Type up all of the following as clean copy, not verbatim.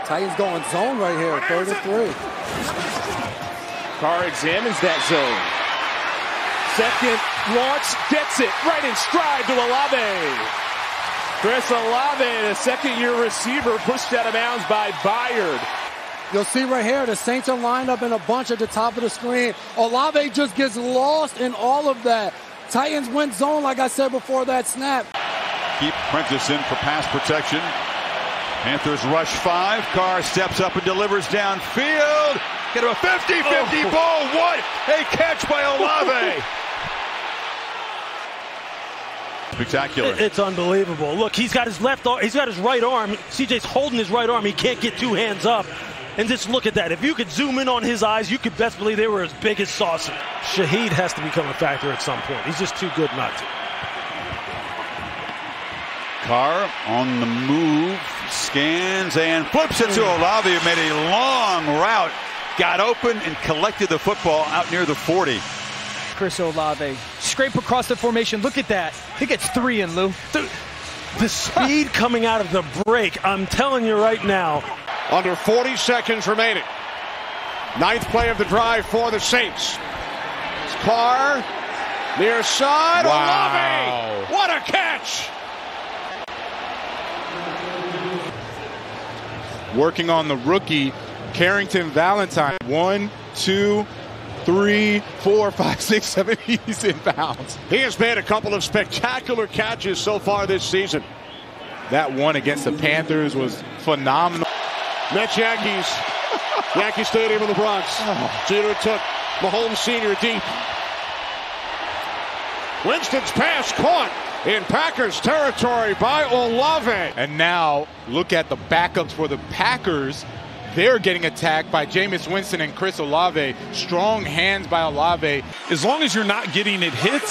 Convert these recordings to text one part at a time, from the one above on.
Titans going zone right here, 3rd and 3. Carr examines that zone. Second launch, gets it right in stride to Olave. Chris Olave, the second-year receiver, pushed out of bounds by Byard. You'll see right here, the Saints are lined up in a bunch at the top of the screen. Olave just gets lost in all of that. Titans went zone, like I said before that snap. Keep Prentice in for pass protection. Panthers rush 5. Carr steps up and delivers downfield. Get him a 50-50 ball. What a catch by Olave. Spectacular. It's unbelievable. Look, he's got his left arm, he's got his right arm. CJ's holding his right arm. He can't get 2 hands up. And just look at that. If you could zoom in on his eyes, you could best believe they were as big as saucers. Shaheed has to become a factor at some point. He's just too good not to. Carr on the move, scans and flips it to Olave, who made a long route, got open and collected the football out near the 40. Chris Olave, scrape across the formation. Look at that. He gets 3 in, Lou. The speed coming out of the break, I'm telling you right now. Under 40 seconds remaining. 9th play of the drive for the Saints. It's Carr, near side, Wow. Olave. What a catch! Working on the rookie, Carrington Valentine. 1, 2, 3, 4, 5, 6, 7. He's in bounds. He has made a couple of spectacular catches so far this season. That one against the Panthers was phenomenal. Mets Yankees. Yankee Stadium in the Bronx. Jeter took Mahomes Sr. deep. Winston's pass caught in Packers territory by Olave. And now look at the backups for the Packers. They're getting attacked by Jameis Winston and Chris Olave. Strong hands by Olave. As long as you're not getting it hit,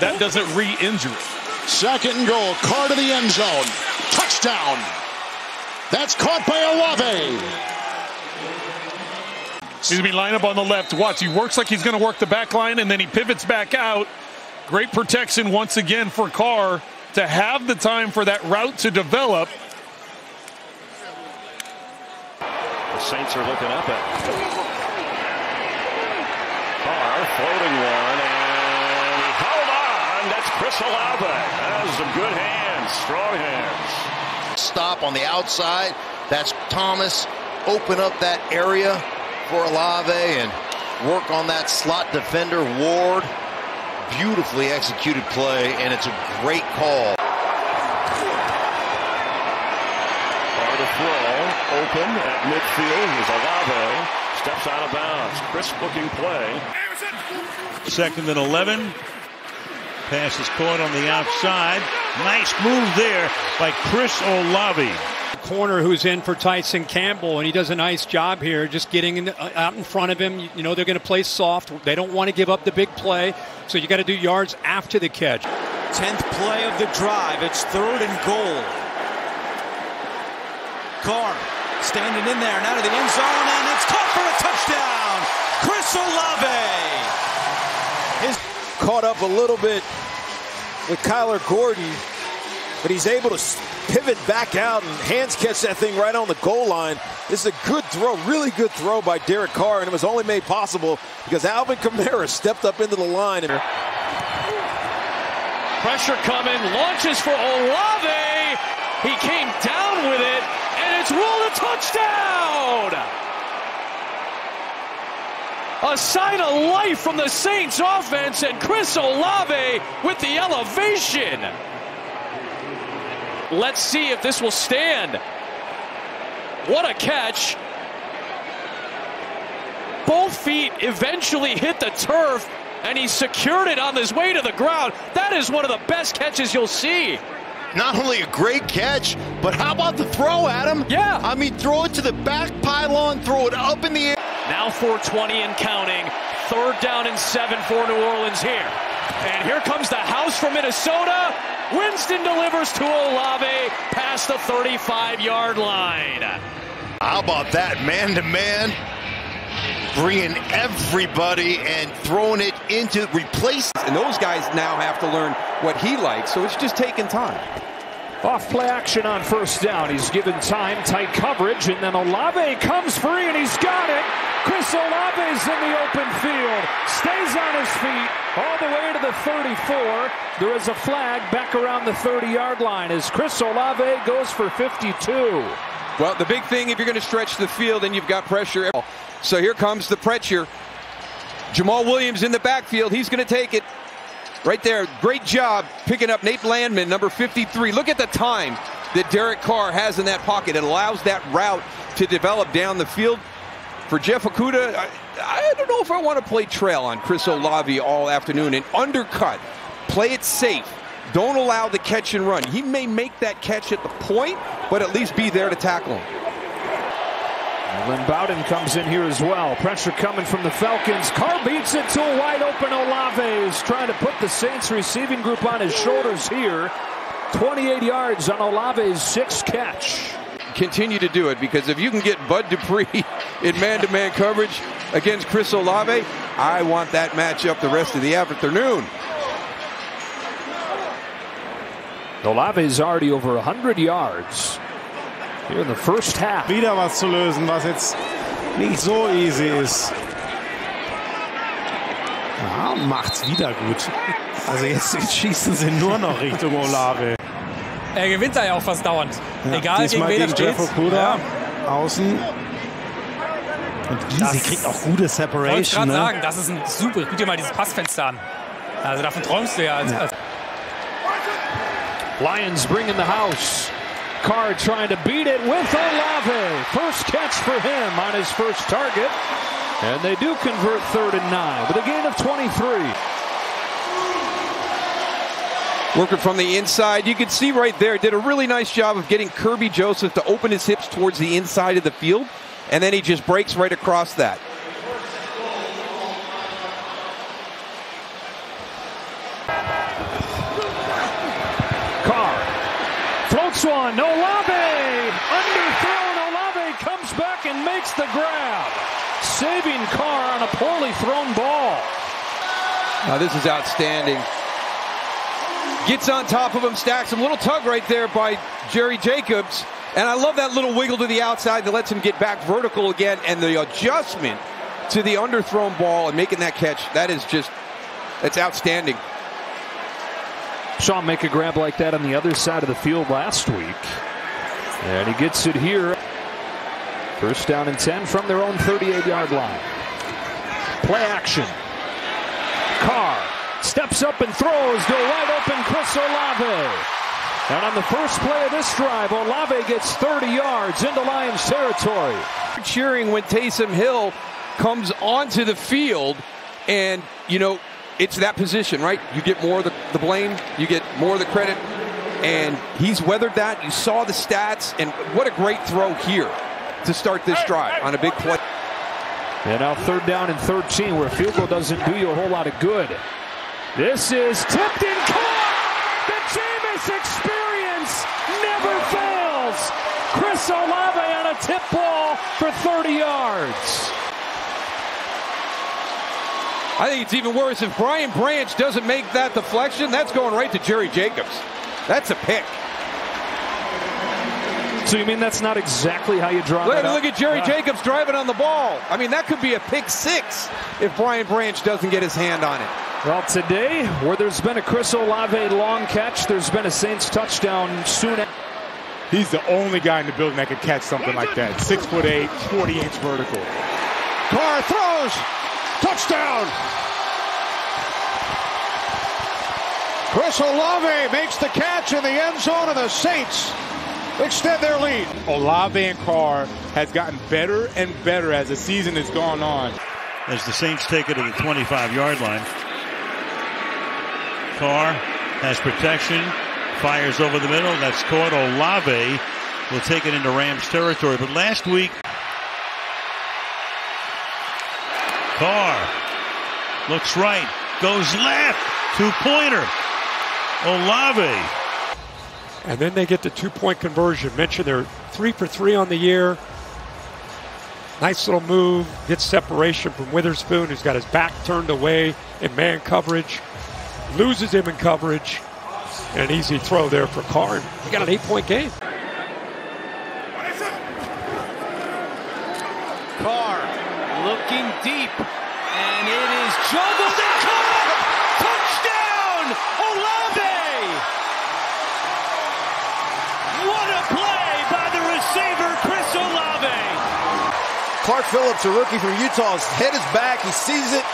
that doesn't re-injure it. 2nd and goal. Carr to the end zone. Touchdown. That's caught by Olave. He's going to be lined up on the left. Watch, he works like he's going to work the back line, and then he pivots back out. Great protection once again for Carr to have the time for that route to develop. The Saints are looking up at Carr, floating one, and he held on. That's Chris Olave. That was some good hands, strong hands. Stop on the outside. That's Thomas. Open up that area for Olave and work on that slot defender, Ward. Beautifully executed play, and it's a great call. Carr to throw, open at midfield is Olave. Steps out of bounds. Crisp looking play. 2nd and 11. Pass is caught on the outside. Nice move there by Chris Olave. Corner who's in for Tyson Campbell, and he does a nice job here just getting out in front of him. You know they're going to play soft. They don't want to give up the big play, so you got to do yards after the catch. 10th play of the drive. It's 3rd and goal. Carr standing in there and out of the end zone, and it's caught for a touchdown. Chris Olave. Caught up a little bit with Kyler Gordon, but he's able to pivot back out and hands catch that thing right on the goal line. This is a good throw, really good throw by Derek Carr, and it was only made possible because Alvin Kamara stepped up into the line. Pressure coming, launches for Olave. He came down with it, and it's ruled a touchdown. A sign of life from the Saints offense, and Chris Olave with the elevation. Let's see if this will stand. What a catch. Both feet eventually hit the turf, and he secured it on his way to the ground. That is one of the best catches you'll see. Not only a great catch, but how about the throw, Adam? Yeah. I mean, throw it to the back pylon, throw it up in the air. Now 4:20 and counting. 3rd down and 7 for New Orleans here. And here comes the house from Minnesota. Winston delivers to Olave past the 35-yard line. How about that, man-to-man? Bringing everybody and throwing it into replace. And those guys now have to learn what he likes, so it's just taking time. Off play action on first down. He's given time, tight coverage, and then Olave comes free, and he's got it. Chris Olave's in the open field. Stays on his feet all the way to the 34. There is a flag back around the 30-yard line as Chris Olave goes for 52. Well, the big thing, if you're going to stretch the field and you've got pressure. So here comes the pressure. Jamal Williams in the backfield. He's going to take it. Right there, great job picking up Nate Landman, number 53. Look at the time that Derek Carr has in that pocket. It allows that route to develop down the field. For Jeff Okudah, I don't know if I want to play trail on Chris Olave all afternoon and undercut. Play it safe. Don't allow the catch and run. He may make that catch at the point, but at least be there to tackle him. Lynn Bowden comes in here as well. Pressure coming from the Falcons. Carr beats it to a wide open Olave. He's trying to put the Saints receiving group on his shoulders here. 28 yards on Olave's sixth catch. Continue to do it, because if you can get Bud Dupree in man-to-man coverage against Chris Olave, I want that matchup the rest of the afternoon. Olave's already over 100 yards. Hier in the first half. Wieder was zu lösen, was jetzt nicht so easy ist. Ja, macht's wieder gut. Also jetzt schießen sie nur noch Richtung Olave. Er gewinnt da ja auch fast dauernd. Ja, egal gegen wen er steht. Ja. Außen. Und Gysi kriegt auch gute Separation. Ich wollte gerade ne? sagen, das ist ein super. Guck dir mal dieses Passfenster an. Also davon träumst du ja. Als Lions bring in the house. Carr trying to beat it with Olave. First catch for him on his first target. And they do convert 3rd and 9 with a gain of 23. Working from the inside. You can see right there, did a really nice job of getting Kirby Joseph to open his hips towards the inside of the field. And then he just breaks right across that. Floats one, Olave, underthrown. Olave comes back and makes the grab, saving Carr on a poorly thrown ball. Now this is outstanding. Gets on top of him, stacks him. Little tug right there by Jerry Jacobs, and I love that little wiggle to the outside that lets him get back vertical again, and the adjustment to the underthrown ball and making that catch. That is just, it's outstanding. Saw him make a grab like that on the other side of the field last week. And he gets it here. First down and 10 from their own 38-yard line. Play action. Carr steps up and throws to a wide open Chris Olave. And on the first play of this drive, Olave gets 30 yards into Lions territory. Cheering when Taysom Hill comes onto the field, and, you know, it's that position, right? You get more of the blame, you get more of the credit, and he's weathered that. You saw the stats, and what a great throw here to start this drive on a big play. And now 3rd down and 13, where a field goal doesn't do you a whole lot of good. This is tipped and caught. The Jameis experience never fails. Chris Olave on a tip ball for 30 yards. I think it's even worse if Brian Branch doesn't make that deflection. That's going right to Jerry Jacobs. That's a pick. So you mean that's not exactly how you draw that up? Look at Jerry Jacobs driving on the ball. I mean, that could be a pick 6 if Brian Branch doesn't get his hand on it. Well, today, where there's been a Chris Olave long catch, there's been a Saints touchdown soon. He's the only guy in the building that could catch something like that. 6'8", 40-inch vertical. Carr throws. Touchdown. Chris Olave makes the catch in the end zone, and the Saints extend their lead. Olave and Carr has gotten better and better as the season has gone on. As the Saints take it to the 25-yard line. Carr has protection, fires over the middle. That's caught. Olave will take it into Rams territory. But last week, Carr looks right, goes left, two-pointer. Olave. And then they get the 2-point conversion. Mentioned they're 3 for 3 on the year. Nice little move. Gets separation from Witherspoon, who's got his back turned away in man coverage. Loses him in coverage. And an easy throw there for Carr. We got an 8-point game. Carr looking deep, and it is juggled and caught! Touchdown, Olave! What a play by the receiver, Chris Olave! Clark Phillips, a rookie from Utah, his head is back. He sees it,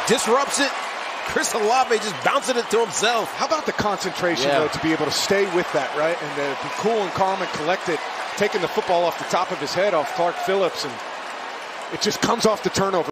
disrupts it. Chris Olave just bouncing it to himself. How about the concentration, though, to be able to stay with that, right? And to be cool and calm and collected, taking the football off the top of his head off Clark Phillips, and it just comes off the turnover.